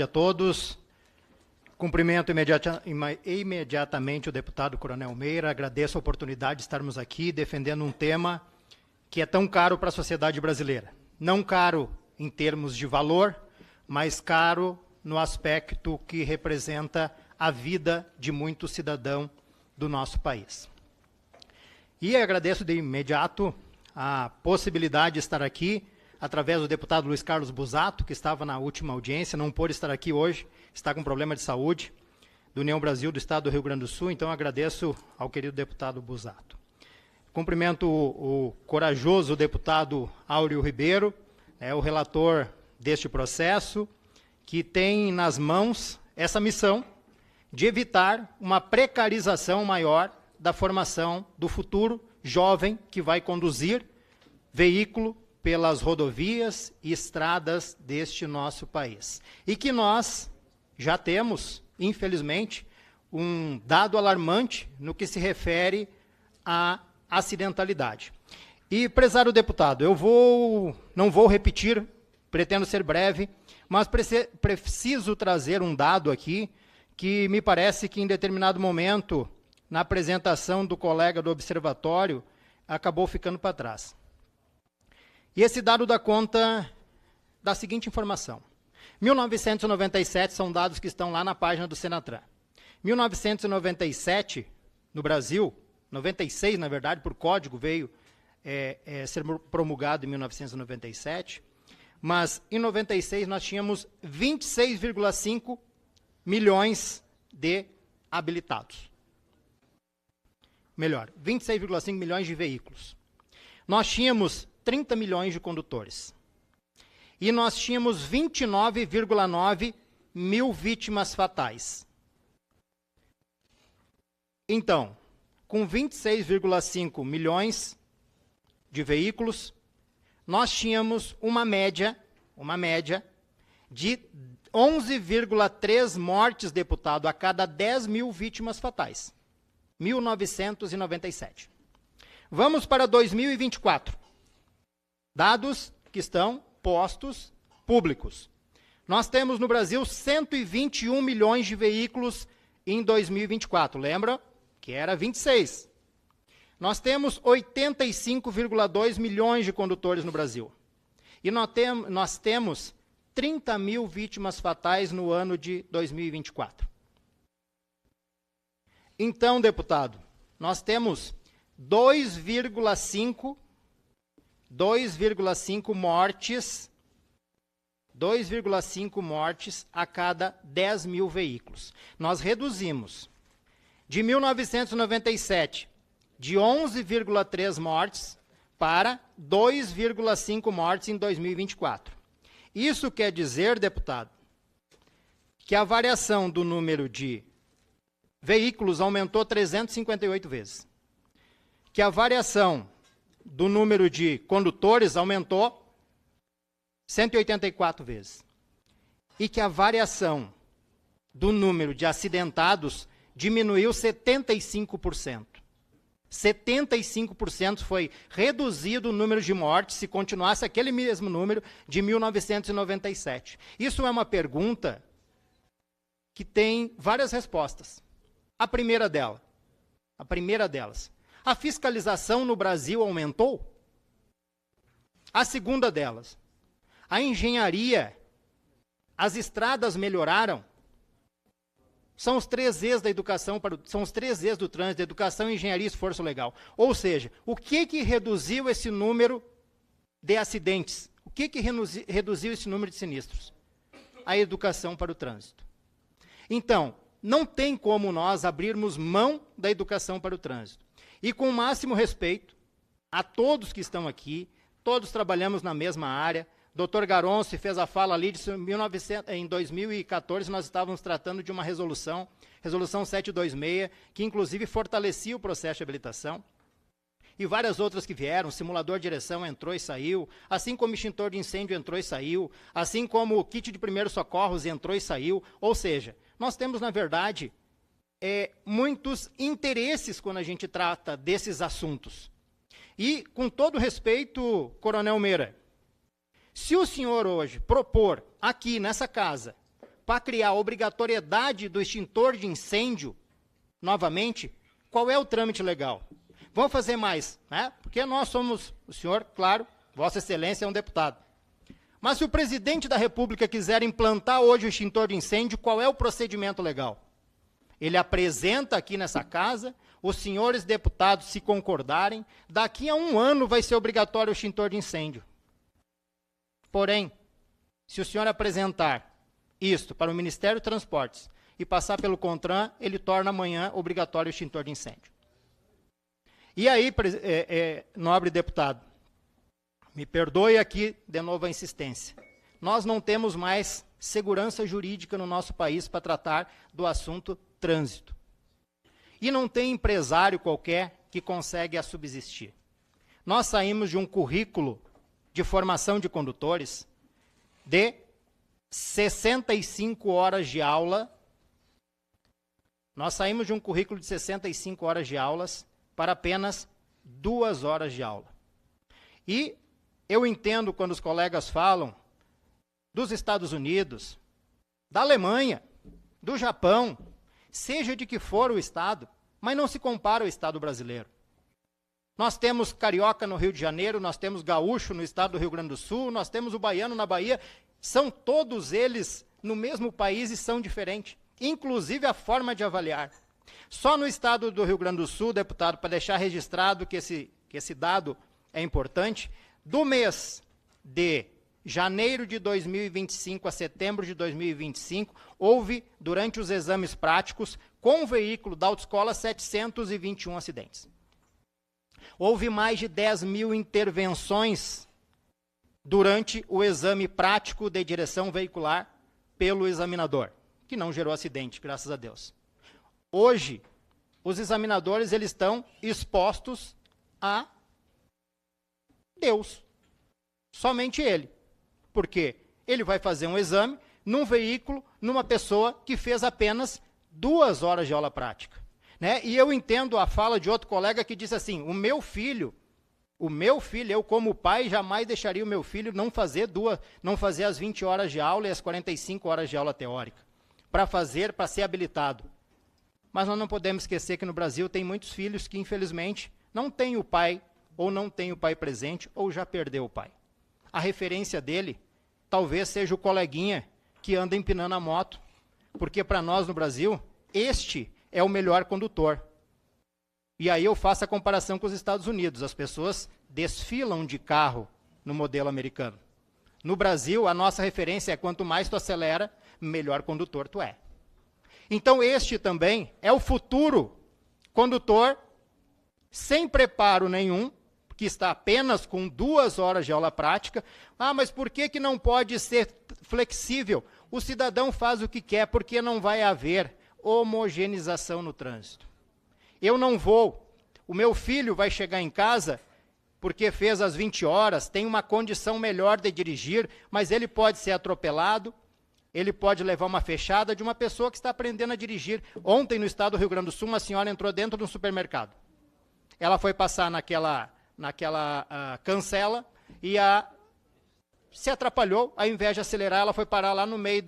A todos. Cumprimento imediatamente o deputado Coronel Meira. Agradeço a oportunidade de estarmos aqui defendendo um tema que é tão caro para a sociedade brasileira. Não caro em termos de valor, mas caro no aspecto que representa a vida de muito cidadão do nosso país. E agradeço de imediato a possibilidade de estar aqui, através do deputado Luiz Carlos Busato, que estava na última audiência, não pôde estar aqui hoje, está com problema de saúde, do União Brasil do Estado do Rio Grande do Sul, então agradeço ao querido deputado Busato. Cumprimento o corajoso deputado Áureo Ribeiro, o relator deste processo, que tem nas mãos essa missão de evitar uma precarização maior da formação do futuro jovem que vai conduzir veículo pelas rodovias e estradas deste nosso país. E que nós já temos, infelizmente, um dado alarmante no que se refere à acidentalidade. E, prezado deputado, não vou repetir, pretendo ser breve, mas preciso trazer um dado aqui que me parece que em determinado momento, na apresentação do colega do observatório, acabou ficando para trás. E esse dado dá conta da seguinte informação. 1997 são dados que estão lá na página do Senatran. 1997, no Brasil, 96, na verdade, por código veio ser promulgado em 1997, mas em 96 nós tínhamos 26,5 milhões de habilitados. Melhor, 26,5 milhões de veículos. Nós tínhamos 30 milhões de condutores. E nós tínhamos 29,9 mil vítimas fatais. Então, com 26,5 milhões de veículos, nós tínhamos uma média de 11,3 mortes, deputado, a cada 10 mil vítimas fatais. 1997. Vamos para 2024. Dados que estão postos públicos. Nós temos no Brasil 121 milhões de veículos em 2024. Lembra que era 26. Nós temos 85,2 milhões de condutores no Brasil. E nós temos 30 mil vítimas fatais no ano de 2024. Então, deputado, nós temos 2,5 mortes a cada 10 mil veículos. Nós reduzimos de 1997 de 11,3 mortes para 2,5 mortes em 2024. Isso quer dizer, deputado, que a variação do número de veículos aumentou 358 vezes. Que a variação do número de condutores aumentou 184 vezes. E que a variação do número de acidentados diminuiu 75%. 75% foi reduzido o número de mortes se continuasse aquele mesmo número de 1997. Isso é uma pergunta que tem várias respostas. A primeira delas, a fiscalização no Brasil aumentou? A segunda delas, a engenharia, as estradas melhoraram? São os 3 E's da educação, são os 3 E's do trânsito, educação, engenharia e esforço legal. Ou seja, o que reduziu esse número de acidentes? O que reduziu esse número de sinistros? A educação para o trânsito. Então, não tem como nós abrirmos mão da educação para o trânsito. E com o máximo respeito a todos que estão aqui, todos trabalhamos na mesma área. Dr. Garonce fez a fala ali, em 2014 nós estávamos tratando de uma resolução 726, que inclusive fortalecia o processo de habilitação. E várias outras que vieram, simulador de direção entrou e saiu, assim como extintor de incêndio entrou e saiu, assim como o kit de primeiros socorros entrou e saiu. Ou seja, nós temos, na verdade, muitos interesses quando a gente trata desses assuntos. E, com todo respeito, Coronel Meira, se o senhor hoje propor aqui nessa casa para criar a obrigatoriedade do extintor de incêndio, novamente, qual é o trâmite legal? Vamos fazer mais, né? Porque nós somos, o senhor, claro, Vossa Excelência é um deputado. Mas se o presidente da República quiser implantar hoje o extintor de incêndio, qual é o procedimento legal? Ele apresenta aqui nessa casa, os senhores deputados se concordarem, daqui a 1 ano vai ser obrigatório o extintor de incêndio. Porém, se o senhor apresentar isto para o Ministério dos Transportes e passar pelo CONTRAN, ele torna amanhã obrigatório o extintor de incêndio. E aí, nobre deputado, me perdoe aqui de novo a insistência. Nós não temos mais segurança jurídica no nosso país para tratar do assunto trânsito. E não tem empresário qualquer que consegue a subsistir. Nós saímos de um currículo de formação de condutores de 65 horas de aula. Nós saímos de um currículo de 65 horas de aulas para apenas 2 horas de aula. E eu entendo quando os colegas falam dos Estados Unidos, da Alemanha, do Japão, seja de que for o estado, mas não se compara ao estado brasileiro. Nós temos carioca no Rio de Janeiro, nós temos gaúcho no estado do Rio Grande do Sul, nós temos o baiano na Bahia, são todos eles no mesmo país e são diferentes, inclusive a forma de avaliar. Só no estado do Rio Grande do Sul, deputado, para deixar registrado que esse dado é importante, do mês de janeiro de 2025 a setembro de 2025, houve, durante os exames práticos, com o veículo da autoescola, 721 acidentes. Houve mais de 10 mil intervenções durante o exame prático de direção veicular pelo examinador, que não gerou acidente, graças a Deus. Hoje, os examinadores eles estão expostos a Deus, somente ele. Porque ele vai fazer um exame num veículo, numa pessoa que fez apenas 2 horas de aula prática. Né? E eu entendo a fala de outro colega que disse assim, o meu filho, eu como pai, jamais deixaria o meu filho não fazer as 20 horas de aula e as 45 horas de aula teórica, para ser habilitado. Mas nós não podemos esquecer que no Brasil tem muitos filhos que, infelizmente, não têm o pai, ou não têm o pai presente, ou já perdeu o pai. A referência dele talvez seja o coleguinha que anda empinando a moto, porque para nós no Brasil, este é o melhor condutor. E aí eu faço a comparação com os Estados Unidos, as pessoas desfilam de carro no modelo americano. No Brasil, a nossa referência é quanto mais tu acelera, melhor condutor tu é. Então este também é o futuro condutor sem preparo nenhum, que está apenas com 2 horas de aula prática. Ah, mas por que não pode ser flexível? O cidadão faz o que quer, porque não vai haver homogeneização no trânsito. Eu não vou, o meu filho vai chegar em casa, porque fez as 20 horas, tem uma condição melhor de dirigir, mas ele pode ser atropelado, ele pode levar uma fechada de uma pessoa que está aprendendo a dirigir. Ontem, no estado do Rio Grande do Sul, uma senhora entrou dentro de um supermercado. Ela foi passar naquela cancela e se atrapalhou, ao invés de acelerar, ela foi parar lá no meio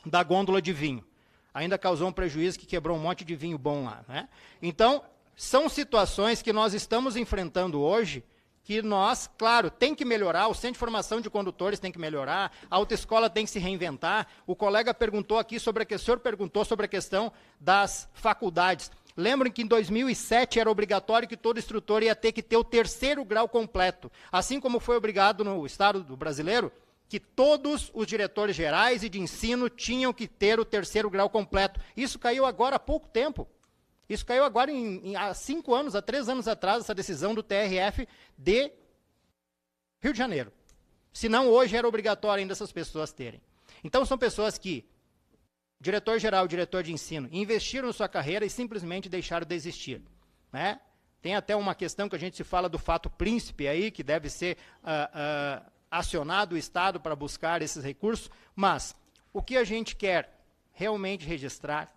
da gôndola de vinho. Ainda causou um prejuízo que quebrou um monte de vinho bom lá. Né? Então, são situações que nós estamos enfrentando hoje, que nós, claro, tem que melhorar, o Centro de Formação de Condutores tem que melhorar, a autoescola tem que se reinventar. O colega perguntou aqui o senhor perguntou sobre a questão das faculdades. Lembrem que em 2007 era obrigatório que todo instrutor ia ter que ter o 3º grau completo. Assim como foi obrigado no Estado do brasileiro, que todos os diretores gerais e de ensino tinham que ter o 3º grau completo. Isso caiu agora há pouco tempo. Isso caiu agora há 5 anos, há 3 anos atrás, essa decisão do TRF de Rio de Janeiro. Senão, hoje era obrigatório ainda essas pessoas terem. Então, são pessoas que diretor-geral, diretor de ensino, investiram na sua carreira e simplesmente deixaram de existir. Né? Tem até uma questão que a gente se fala do fato príncipe aí, que deve ser acionado o Estado para buscar esses recursos, mas o que a gente quer realmente registrar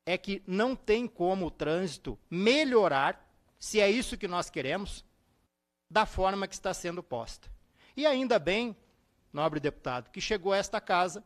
é que não tem como o trânsito melhorar, se é isso que nós queremos, da forma que está sendo posta. E ainda bem, nobre deputado, que chegou a esta casa